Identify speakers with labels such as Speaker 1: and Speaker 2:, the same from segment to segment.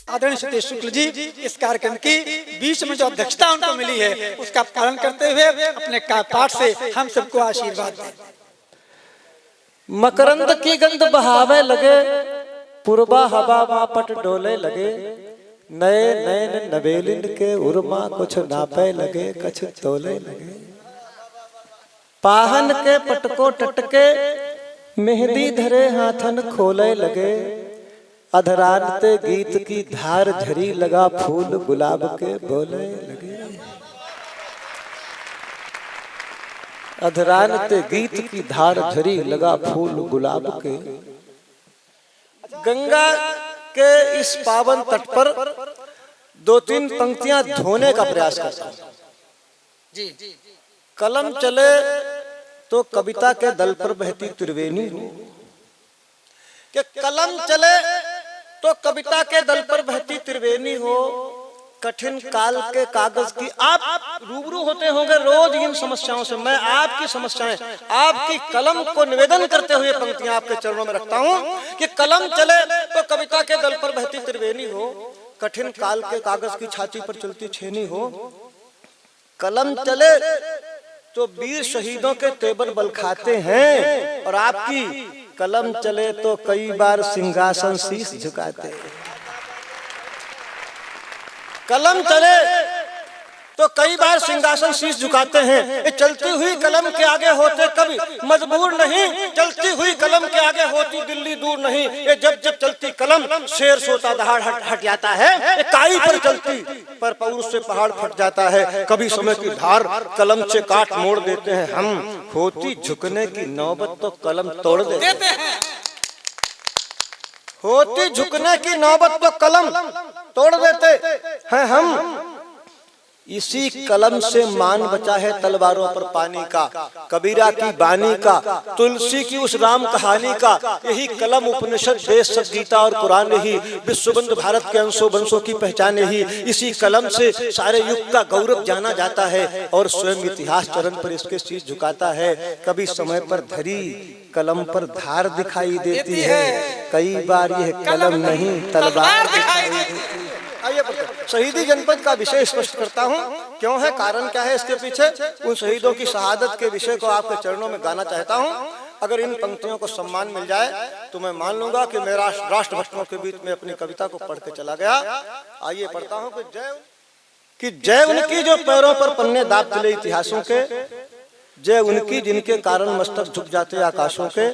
Speaker 1: आदरणीय सतीश शुक्ल जी इस कार्यक्रम की बीच में जो अध्यक्षता उनको मिली है उसका पालन करते हुए अपने पाठ से हम सबको आशीर्वाद दें।
Speaker 2: मकरंद की गंध बहावे लगे, पूर्वा हवा मापट डोले लगे, नए नैन नवेलिन के उर्मा कुछ नापे लगे, कछ तोले लगे। पाहन के पटको टटके, मेहंदी धरे हाथन खोले लगे, अधरानते गीत की धार झरी लगा, फूल गुलाब के बोले लगे। अधरानते गीत की धार झरी लगा, फूल गुलाब के। गंगा के इस पावन तट पर दो तीन पंक्तियां धोने का प्रयास करता हूं जी। कलम चले तो कविता के दल पर बहती त्रिवेणी हो, कि कलम चले तो कविता के दल पर बहती त्रिवेणी हो, कठिन काल के कागज की। आप रूबरू होते होंगे रोज इन समस्याओं से। मैं आपकी समस्याएं, आपकी कलम को निवेदन करते हुए पंक्तियां आपके चरणों में रखता हूं कि कलम चले तो कविता के दल पर बहती त्रिवेणी हो, कठिन काल के कागज की छाती पर चलती छेनी हो। कलम चले तो वीर शहीदों के तेवर बल खाते हैं, और आपकी कलम चले तो कई बार सिंहासन शीश झुकाते हैं। कलम चले तो कई बार सिंहासन शीश झुकाते हैं। ये चलती हुई कलम के आगे होते कभी मजबूर नहीं, चलती हुई कलम के आगे होती दिल्ली दूर नहीं। ये जब जब चलती कलम शेर सोता दहाड़ हट जाता है, ये काई पर चलती पर पौरुष से पहाड़ फट जाता है। कभी समय की धार कलम से काट मोड़ देते हैं हम, होती झुकने की नौबत तो कलम तोड़ देते हैं। होती झुकने की नौबत तो कलम तोड़ देते हैं हम। इसी कलम से मान बचा है तलवारों पर पानी का, कबीरा की बानी का, तुलसी की उस राम कहानी का। यही कलम उपनिषद वेद सब गीता और कुरान ही विश्वबंधु भारत के अंशों वंशों की पहचान ही। इसी कलम से सारे युग का गौरव जाना जाता है और स्वयं इतिहास चरण पर इसके शीश झुकाता है। कभी समय पर धरी कलम पर धार दिखाई देती है, कई बार यह कलम नहीं तलवार दिखाई देती है। आइए शहीदी जनपद का विषय स्पष्ट करता हूँ, क्यों है, कारण क्या है इसके पीछे। उन शहीदों की शहादत के विषय को आपके चरणों में गाना चाहता हूँ। अगर इन पंक्तियों को सम्मान मिल जाए तो मैं मान लूंगा कि मैं राष्ट्रभक्तों के बीच में अपनी कविता को पढ़ के चला गया। आइए पढ़ता हूँ कि जय उनकी जो पैरों पर पन्ने दाब चले इतिहासों के, जय उनकी जिनके कारण मस्तक झुक जाते आकाशों के,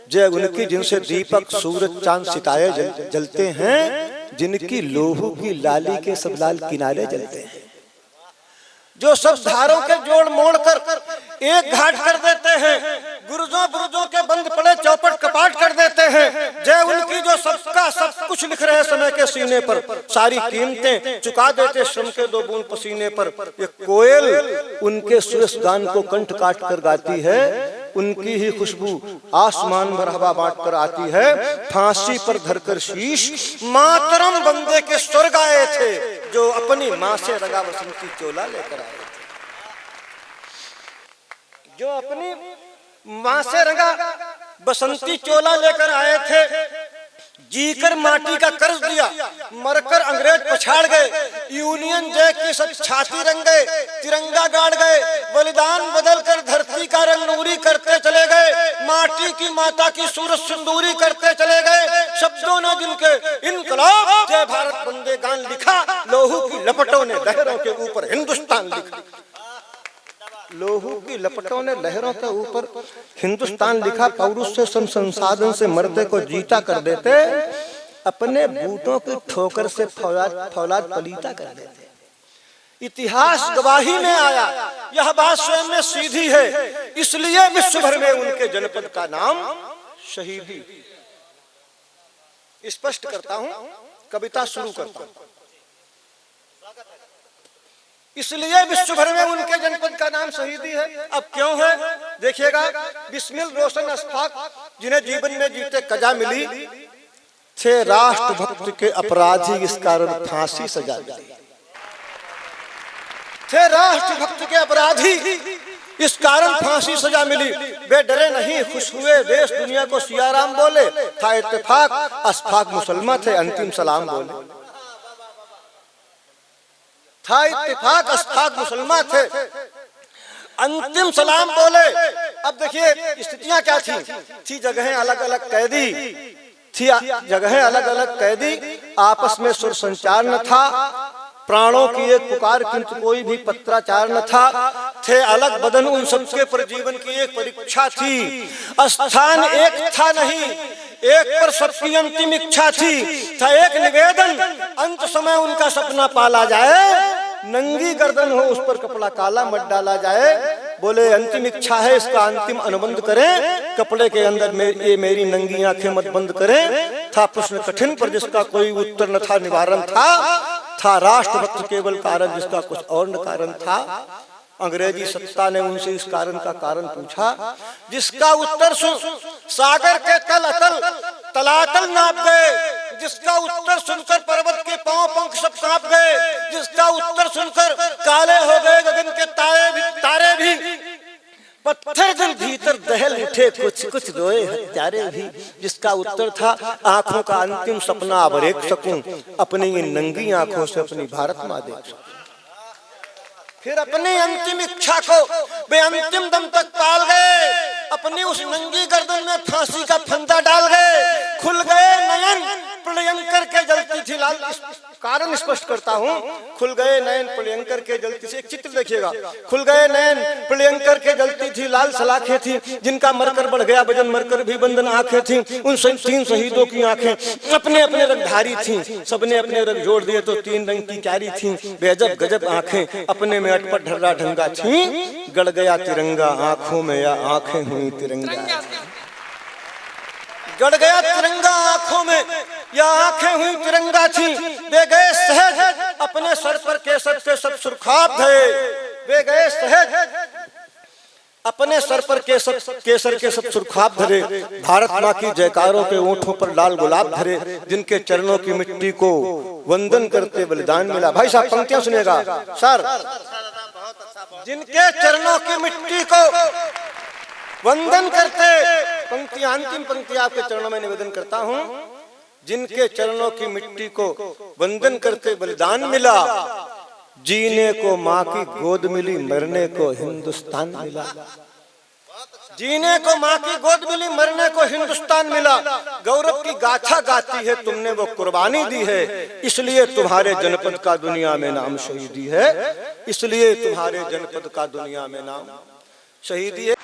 Speaker 2: जय उनकी जिनसे दीपक सूरज चांद सितारे जलते हैं, जिनकी लोहू की लाली के सब लाल किनारे जलते हैं, जो सब धारों के जोड़ मोड़ कर एक घाट कर देते हैं, गुरुजों बुरुजों के बंद पड़े चौपट कपाट कर देते हैं। जय उनकी जो सबका सब कुछ लिख रहे समय के सीने पर, सारी कीमतें चुका देते श्रम के दो बूंद पसीने पर। ये कोयल उनके सुरेश गान को कंठ काट कर गाती है, उनकी ही खुशबू आसमान भर हवा बांट कर आती है। फांसी पर धरकर शीश मातरम बंदे के स्वर गाए थे, जो अपनी माँ से रंगा बसंती चोला लेकर आए थे, जो अपनी माँ से रंगा बसंती चोला लेकर आए थे। जीकर माटी का कर्ज दिया, मरकर अंग्रेज पछाड़ गए, यूनियन जय की सब छाती रंग गए, तिरंगा गाड़ गए, बलिदान बदल कर धरती का रंग नूरी करते चले गए, माटी की माता की सूरज सिंदूरी करते चले गए। शब्दों ने जिनके इनकलाब जय भारत वंदे गान लिखा, लोहू की लपटों ने लहरों के ऊपर हिंदुस्तान लिखा। लोहू की लपटों ने लहरों के ऊपर हिंदुस्तान लिखा। पौरुष से संसाधन से मरते को जीता कर देते, अपने बूटों की ठोकर से फौलाद पलीता कर देते। इतिहास गवाही में आया, यह बात स्वयं में सीधी है, इसलिए विश्व भर में उनके जनपद का नाम शहीदी। स्पष्ट करता हूं, कविता शुरू करता हूं। इसलिए विश्व भर में उनके जनपद का नाम शहीदी है। अब क्यों है देखिएगा। बिस्मिल रोशन अशफाक जिन्हें जीवन में जीते कजा मिली, थे राष्ट्रभक्त के अपराधी इस कारण फांसी सजा मिली। थे राष्ट्रभक्त के अपराधी इस कारण फांसी सजा मिली। वे डरे नहीं, खुश हुए देश दुनिया को सियाराम बोले। था इत्तेफाक, अशफाक मुसलमान थे, अंतिम सलाम बोले। था इत्तेफाक अस्ताक मुसलमान थे। अंतिम सलाम बोले। अब देखिए स्थितियां क्या थी जगहें अलग अलग कैदी थी, जगहें अलग अलग कैदी, आपस में सुर संचार न था, प्राणों की एक पुकार किंतु कोई भी पत्राचार न था, थे अलग बदन उन सबके पर जीवन की एक परीक्षा थी, स्थान एक था नहीं, एक पर सबकी अंतिम इच्छा थी, था एक निवेदन अंत समय उनका सपना पाला जाए, नंगी गर्दन हो उस पर कपड़ा काला मत डाला जाए। बोले अंतिम इच्छा है इसका अंतिम अनुबंध करें, कपड़े के अंदर ये मेरी नंगी आंखें मत बंद करें। था प्रश्न कठिन पर जिसका कोई उत्तर न था, निवारण था राष्ट्रभक्त केवल कारण जिसका कुछ और न कारण था। अंग्रेजी सत्ता ने उनसे इस कारण का कारण पूछा, जिसका उत्तर सुन सागर के तल अतल तलातल नाप गए, जिसका उत्तर सुनकर पर्वत के पांव पंख सब कांप गए, जिसका उत्तर सुनकर काले हो गए गगन के तारे भी, पत्थर दिल भीतर दहल उठे कुछ कुछ रोए हत्यारे भी। जिसका उत्तर था आंखों का अंतिम सपना अब देख सकूं, अपनी इन नंगी आंखों से अपनी भारत माँ देख सकूं। फिर अपनी अंतिम इच्छा को वे अंतिम दम तक पाल गए, अपनी उस नंगी गर्दन में फांसी का फंदा डाल गए, खुल गए नयन प्रियंकर के जलती थी लाल, कारण स्पष्ट करता हूँ, खुल गए नयन प्रियंकर के जलती थी। एक चित्र देखिएगा, खुल गए नयन प्रियंकर के जलती थी लाल सलाखें थी, जिनका मरकर बढ़ गया वजन मरकर भी बंधन आंखें थी, उन 3 शहीदों की आंखें अपने अपने रंगधारी थी, सबने अपने रंग जोड़ दिए तो 3 रंग की क्यारी थी, बेअजब गजब आंखें अपने में अटपट ढर्रा ढंगा थी, गड़ गया तिरंगा आंखों में या आंखें हुई तिरंगा, गड़ गया तिरंगा आंखों में या आंखें हुई तिरंगा थी। वे गए सहज अपने सर पर केसर के सब सुर्खाब धरे, वे गए सहज अपने सर पर केसर के सब सुर्खाब धरे, भारत माँ की जयकारों के ओंठों पर लाल गुलाब धरे, जिनके चरणों की मिट्टी को वंदन करते बलिदान मिला। भाई साहब पंक्तियां सुनिएगा सर, जिनके चरणों की मिट्टी को वंदन करते, पंक्ति अंतिम पंक्ति आपके चरणों में निवेदन करता हूँ, जिनके चरणों की मिट्टी को वंदन करते बलिदान मिला, जीने को माँ की गोद मिली, मरने को हिंदुस्तान मिला। जीने को माँ की गोद मिली, मरने को हिंदुस्तान मिला। गौरव की गाथा गाती है तुमने वो कुर्बानी दी है, इसलिए तुम्हारे जनपद का दुनिया में नाम शहीदी है, इसलिए तुम्हारे जनपद का दुनिया में नाम शहीदी है।